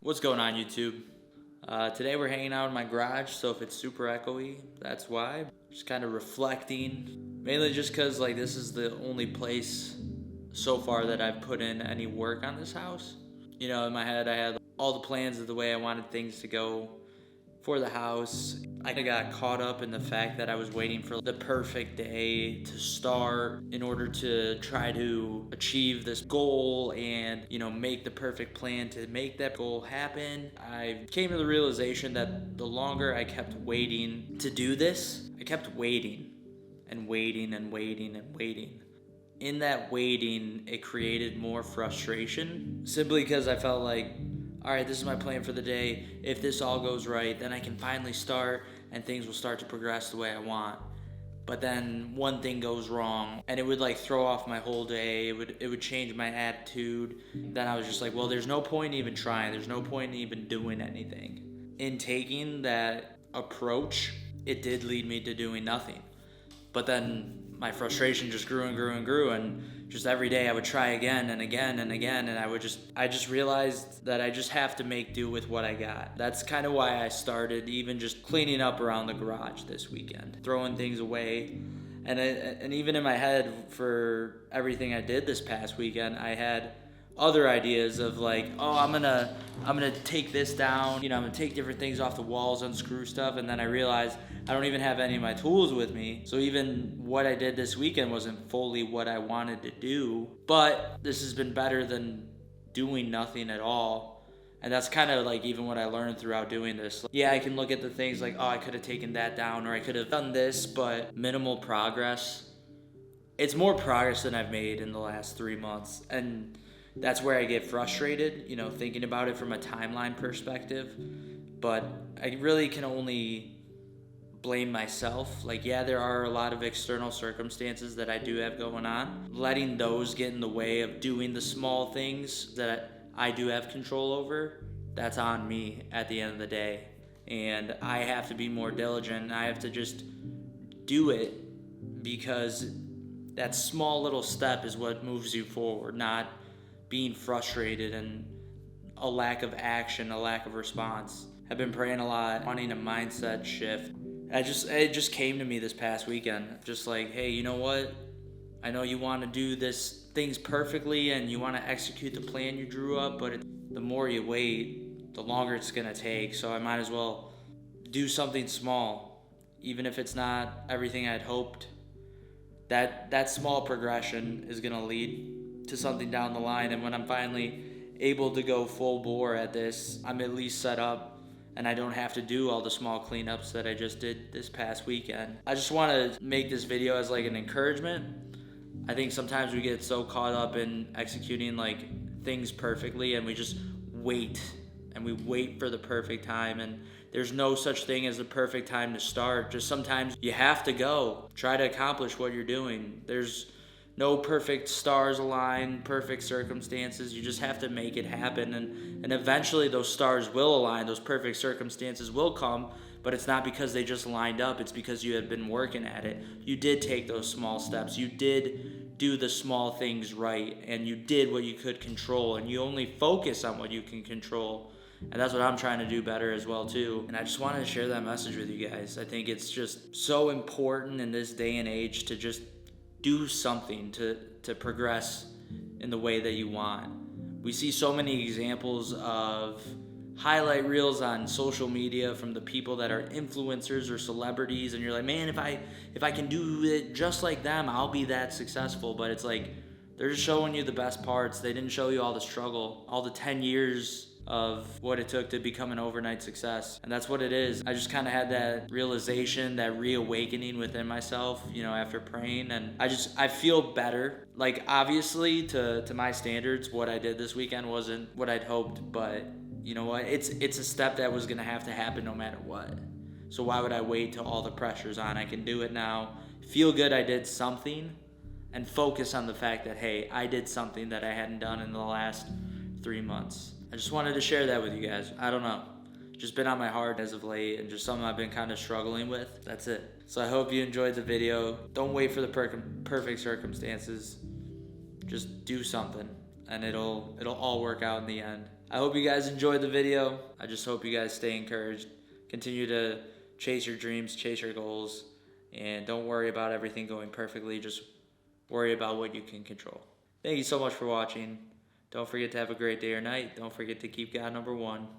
What's going on, YouTube? Today we're hanging out in my garage, so if it's super echoey, that's why. Just kind of reflecting, mainly just because this is the only place so far that I've put in any work on this house. You know, in my head I had all the plans of the way I wanted things to go for the house. I got caught up in the fact that I was waiting for the perfect day to start in order to try to achieve this goal and, make the perfect plan to make that goal happen. I came to the realization that the longer I kept waiting to do this, I kept waiting and waiting and waiting and waiting. In that waiting, it created more frustration simply because I felt like, all right, this is my plan for the day. If this all goes right, then I can finally start and things will start to progress the way I want. But then one thing goes wrong and it would throw off my whole day. It would change my attitude. Then I was just like, well, there's no point in even trying. There's no point in even doing anything. In taking that approach, it did lead me to doing nothing. But then my frustration just grew and grew and grew, and just every day I would try again and again and again, and I just realized that I just have to make do with what I got. That's kind of why I started even just cleaning up around the garage this weekend, throwing things away. And even in my head for everything I did this past weekend, I had other ideas of I'm gonna take this down, I'm gonna take different things off the walls, unscrew stuff, and then I realized I don't even have any of my tools with me. So even what I did this weekend wasn't fully what I wanted to do, but this has been better than doing nothing at all. And that's kind of even what I learned throughout doing this. Yeah, I can look at the things I could have taken that down, or I could have done this, but minimal progress. It's more progress than I've made in the last 3 months. And that's where I get frustrated, thinking about it from a timeline perspective. But I really can only blame myself. There are a lot of external circumstances that I do have going on. Letting those get in the way of doing the small things that I do have control over, that's on me at the end of the day. And I have to be more diligent. I have to just do it, because that small little step is what moves you forward, not being frustrated and a lack of action, a lack of response. I've been praying a lot, wanting a mindset shift. It just came to me this past weekend. Just hey, you know what? I know you want to do things perfectly and you want to execute the plan you drew up, but the more you wait, the longer it's going to take. So I might as well do something small, even if it's not everything I'd hoped. That small progression is going to lead to something down the line, and when I'm finally able to go full bore at this, I'm at least set up and I don't have to do all the small cleanups that I just did this past weekend. I just want to make this video as an encouragement. I think sometimes we get so caught up in executing things perfectly, and we just wait and we wait for the perfect time, and there's no such thing as the perfect time to start. Just sometimes you have to go try to accomplish what you're doing. There's no perfect stars align, perfect circumstances. You just have to make it happen. And eventually those stars will align, those perfect circumstances will come, but it's not because they just lined up. It's because you had been working at it. You did take those small steps. You did do the small things right, and you did what you could control, and you only focus on what you can control. And that's what I'm trying to do better as well too. And I just wanted to share that message with you guys. I think it's just so important in this day and age to just do something to progress in the way that you want. We see so many examples of highlight reels on social media from the people that are influencers or celebrities, and you're like, man, if I can do it just like them, I'll be that successful. But it's they're just showing you the best parts. They didn't show you all the struggle, all the 10 years of what it took to become an overnight success. And that's what it is. I just kind of had that realization, that reawakening within myself, after praying, and I feel better. Obviously to my standards, what I did this weekend wasn't what I'd hoped, but you know what? It's a step that was gonna have to happen no matter what. So why would I wait till all the pressure's on? I can do it now, feel good I did something, and focus on the fact that, hey, I did something that I hadn't done in the last 3 months. I just wanted to share that with you guys. I don't know. Just been on my heart as of late, and just something I've been kind of struggling with. That's it. So I hope you enjoyed the video. Don't wait for the perfect circumstances. Just do something, and it'll all work out in the end. I hope you guys enjoyed the video. I just hope you guys stay encouraged. Continue to chase your dreams, chase your goals, and don't worry about everything going perfectly. Just worry about what you can control. Thank you so much for watching. Don't forget to have a great day or night. Don't forget to keep God number one.